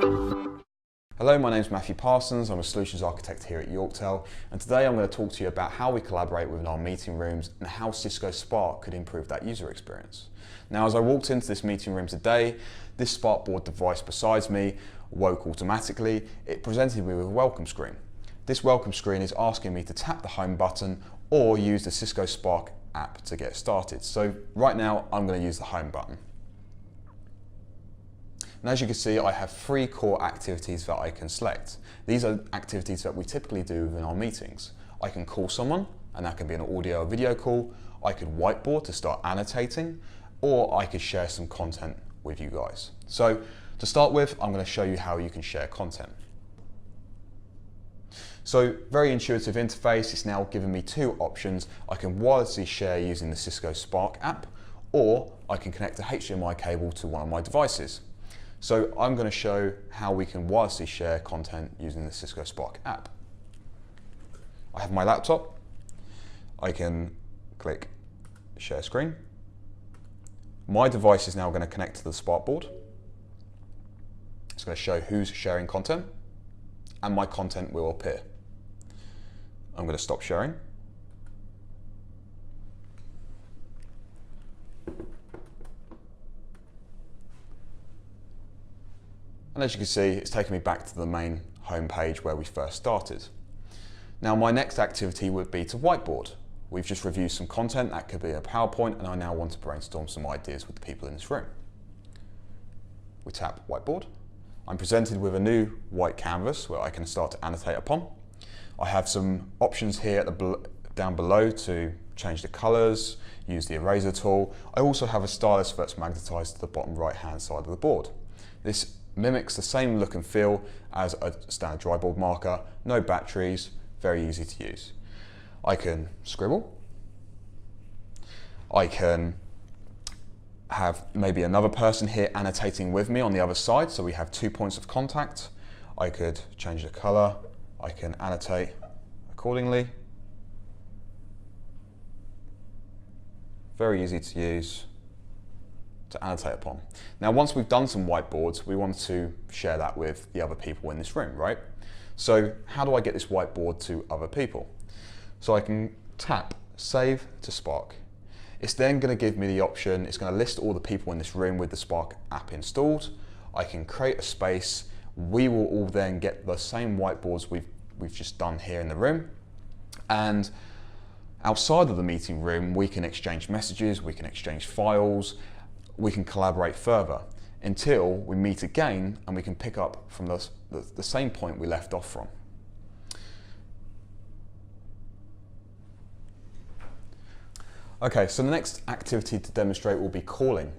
Hello, my name is Matthew Parsons. I'm a Solutions Architect here at Yorktel, and today I'm going to talk to you about how we collaborate within our meeting rooms and how Cisco Spark could improve that user experience. Now, as I walked into this meeting room today, this Sparkboard device beside me woke automatically. It presented me with a welcome screen. This welcome screen is asking me to tap the home button or use the Cisco Spark app to get started. So right now, I'm going to use the home button. And as you can see, I have 3 core activities that I can select. These are activities that we typically do within our meetings. I can call someone, and that can be an audio or video call. I could whiteboard to start annotating, or I could share some content with you guys. So to start with, I'm going to show you how you can share content. So very intuitive interface. It's now given me 2 options. I can wirelessly share using the Cisco Spark app, or I can connect a HDMI cable to one of my devices. So I'm going to show how we can wirelessly share content using the Cisco Spark app. I have my laptop. I can click share screen. My device is now going to connect to the Sparkboard. It's going to show who's sharing content, and my content will appear. I'm going to stop sharing. And as you can see, it's taken me back to the main home page where we first started. Now, my next activity would be to whiteboard. We've just reviewed some content, that could be a PowerPoint, and I now want to brainstorm some ideas with the people in this room. We tap whiteboard. I'm presented with a new white canvas where I can start to annotate upon. I have some options here down below to change the colors, use the eraser tool. I also have a stylus that's magnetized to the bottom right-hand side of the board. This mimics the same look and feel as a standard dryboard marker, no batteries, very easy to use. I can scribble. I can have maybe another person here annotating with me on the other side, so we have 2 points of contact. I could change the color. I can annotate accordingly. Very easy to use to annotate upon. Now, once we've done some whiteboards, we want to share that with the other people in this room, right? So how do I get this whiteboard to other people? So I can tap Save to Spark. It's then going to give me the option, it's going to list all the people in this room with the Spark app installed. I can create a space. We will all then get the same whiteboards we've just done here in the room. And outside of the meeting room, we can exchange messages, we can exchange files, we can collaborate further until we meet again and we can pick up from the same point we left off from. Okay, so the next activity to demonstrate will be calling.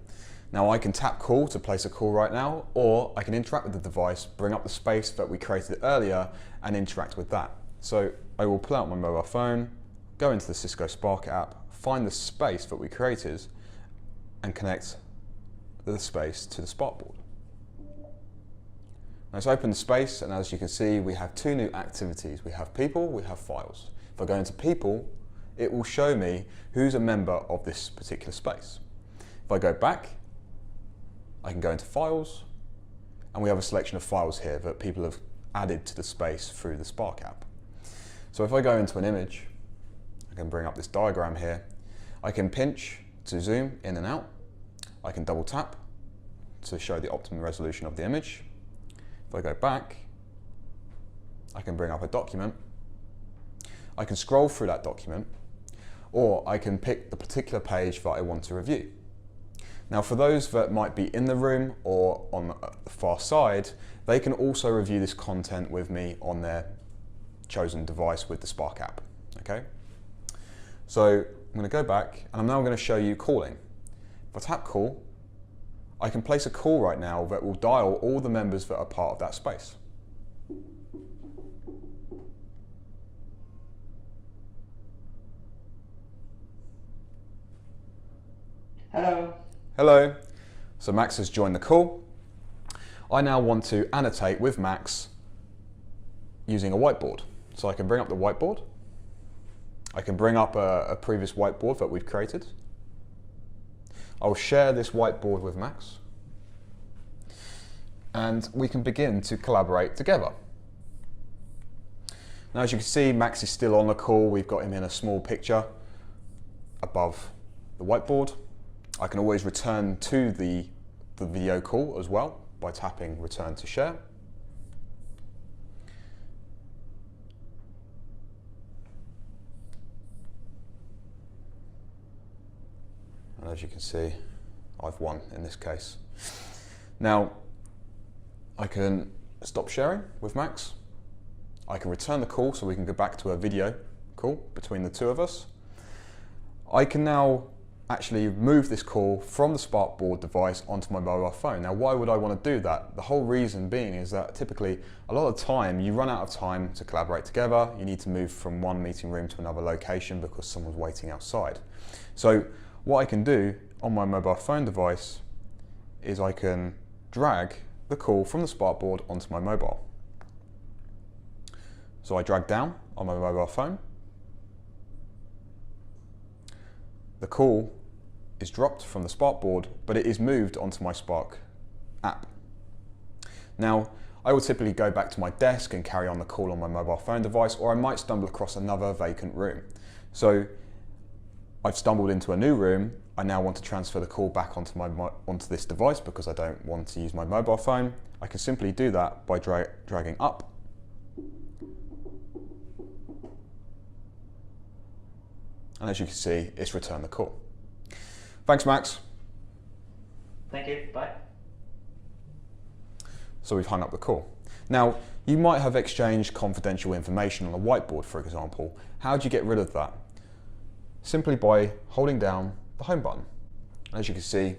Now, I can tap call to place a call right now, or I can interact with the device, bring up the space that we created earlier and interact with that. So I will pull out my mobile phone, go into the Cisco Spark app, find the space that we created and connect the space to the Sparkboard. Let's open the space, and as you can see, we have 2 new activities. We have people, we have files. If I go into people, it will show me who's a member of this particular space. If I go back, I can go into files, and we have a selection of files here that people have added to the space through the Spark app. So if I go into an image, I can bring up this diagram here. I can pinch to zoom in and out. I can double tap to show the optimum resolution of the image. If I go back, I can bring up a document. I can scroll through that document, or I can pick the particular page that I want to review. Now, for those that might be in the room or on the far side, they can also review this content with me on their chosen device with the Spark app, okay? So I'm going to go back, and I'm now going to show you calling. If I tap call, I can place a call right now that will dial all the members that are part of that space. Hello. Hello. So Max has joined the call. I now want to annotate with Max using a whiteboard. So I can bring up the whiteboard. I can bring up a previous whiteboard that we've created. I'll share this whiteboard with Max. and we can begin to collaborate together. Now, as you can see, Max is still on the call. We've got him in a small picture above the whiteboard. I can always return to the video call as well by tapping return to share. And as you can see, I've won in this case. Now, I can stop sharing with Max. I can return the call so we can go back to a video call between the two of us. I can now actually move this call from the Sparkboard device onto my mobile phone. Now, why would I want to do that? The whole reason being is that typically a lot of the time you run out of time to collaborate together. You need to move from one meeting room to another location because someone's waiting outside. So what I can do on my mobile phone device is I can drag the call from the Sparkboard onto my mobile. So I drag down on my mobile phone. The call is dropped from the Sparkboard, but it is moved onto my Spark app. Now, I will typically go back to my desk and carry on the call on my mobile phone device, or I might stumble across another vacant room. So I've stumbled into a new room. I now want to transfer the call back onto this device because I don't want to use my mobile phone. I can simply do that by dragging up. And as you can see, it's returned the call. Thanks, Max. Thank you. Bye. So we've hung up the call. Now, you might have exchanged confidential information on a whiteboard, for example. How do you get rid of that? Simply by holding down the home button. As you can see,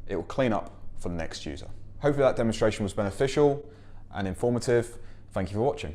it will clean up for the next user. Hopefully that demonstration was beneficial and informative. Thank you for watching.